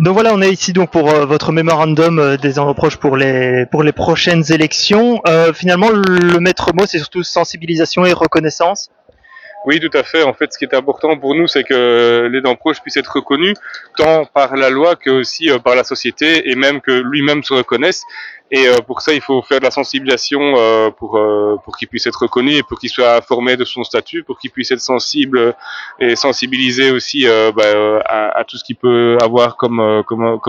Donc voilà, on est ici donc pour votre mémorandum des reproches pour les prochaines élections. Finalement, le maître mot, c'est surtout sensibilisation et reconnaissance. Oui, tout à fait. En fait, ce qui est important pour nous, c'est que l'aidant proche puisse être reconnu tant par la loi que aussi par la société et même que lui-même se reconnaisse. Et pour ça, il faut faire de la sensibilisation pour qu'il puisse être reconnu et pour qu'il soit informé de son statut, pour qu'il puisse être sensible et sensibilisé aussi à tout ce qu'il peut avoir comme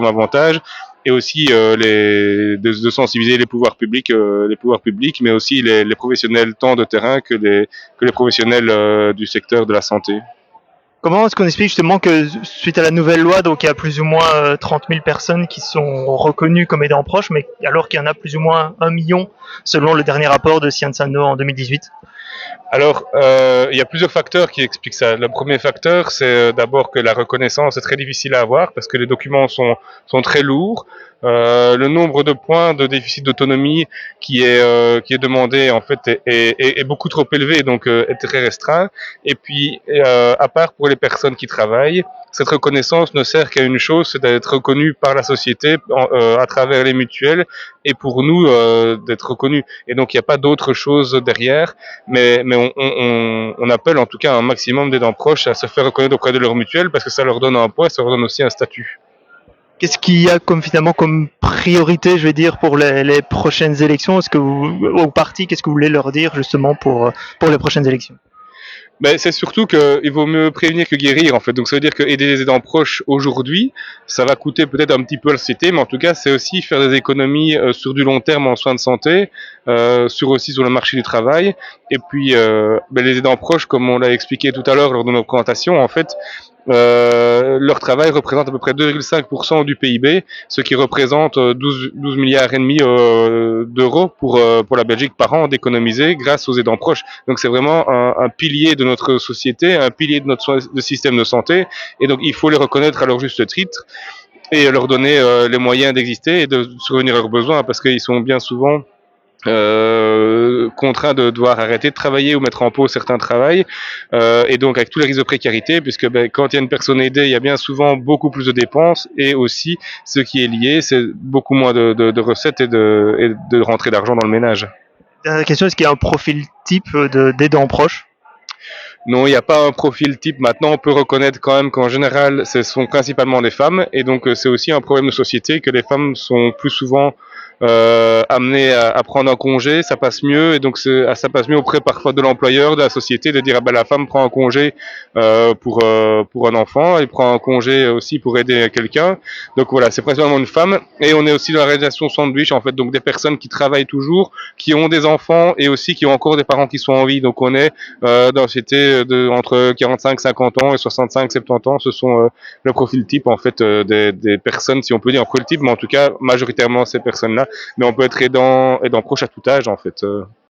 avantage et aussi de sensibiliser les pouvoirs publics, mais aussi les professionnels tant de terrain que les professionnels du secteur de la santé. Comment est-ce qu'on explique justement que suite à la nouvelle loi, donc il y a plus ou moins 30 000 personnes qui sont reconnues comme aidants proches, mais alors qu'il y en a plus ou moins 1 million selon le dernier rapport de Sciences Anno en 2018. Alors, il y a plusieurs facteurs qui expliquent ça. Le premier facteur, c'est d'abord que la reconnaissance est très difficile à avoir parce que les documents sont très lourds. Le nombre de points de déficit d'autonomie qui est demandé en fait est beaucoup trop élevé, donc est très restreint. Et puis, à part pour les personnes qui travaillent, cette reconnaissance ne sert qu'à une chose, c'est d'être reconnu par la société à travers les mutuelles et pour nous d'être reconnu. Et donc, il n'y a pas d'autre chose derrière, mais on appelle en tout cas un maximum d'aidants proches à se faire reconnaître auprès de leur mutuelle parce que ça leur donne un poids, ça leur donne aussi un statut. Qu'est-ce qu'il y a comme finalement comme priorité, je vais dire, pour les prochaines élections? Est-ce que au parti, qu'est-ce que vous voulez leur dire justement pour les prochaines élections? Ben, c'est surtout qu'il vaut mieux prévenir que guérir en fait. Donc ça veut dire que aider les aidants proches aujourd'hui, ça va coûter peut-être un petit peu à la société, mais en tout cas c'est aussi faire des économies sur du long terme en soins de santé, sur le marché du travail. Et puis les aidants proches, comme on l'a expliqué tout à l'heure lors de nos présentations, en fait, leur travail représente à peu près 2,5% du PIB, ce qui représente 12 milliards et demi d'euros pour la Belgique par an d'économiser grâce aux aidants proches. Donc c'est vraiment un pilier de notre société, un pilier de notre système de santé, et donc il faut les reconnaître à leur juste titre et leur donner les moyens d'exister et de subvenir à leurs besoins parce qu'ils sont bien souvent contraints de devoir arrêter de travailler ou mettre en pause certains travails et donc avec tous les risques de précarité puisque quand il y a une personne aidée il y a bien souvent beaucoup plus de dépenses et aussi ce qui est lié c'est beaucoup moins de recettes et de rentrée d'argent dans le ménage. Dernière question, est-ce qu'il y a un profil type d'aidant proche? Non, il n'y a pas un profil type. Maintenant, on peut reconnaître quand même qu'en général, ce sont principalement des femmes. Et donc, c'est aussi un problème de société que les femmes sont plus souvent amenées à prendre un congé. Ça passe mieux. Et donc, ça passe mieux auprès parfois de l'employeur, de la société, de dire, ah ben, la femme prend un congé pour un enfant. Elle prend un congé aussi pour aider quelqu'un. Donc, voilà, c'est principalement une femme. Et on est aussi dans la réalisation sandwich, en fait. Donc, des personnes qui travaillent toujours, qui ont des enfants et aussi qui ont encore des parents qui sont en vie. Donc, on est dans la société entre 45-50 ans et 65-70 ans, ce sont le profil type en fait des personnes, si on peut dire un profil type, mais en tout cas majoritairement ces personnes-là. Mais on peut être aidant proche à tout âge en fait.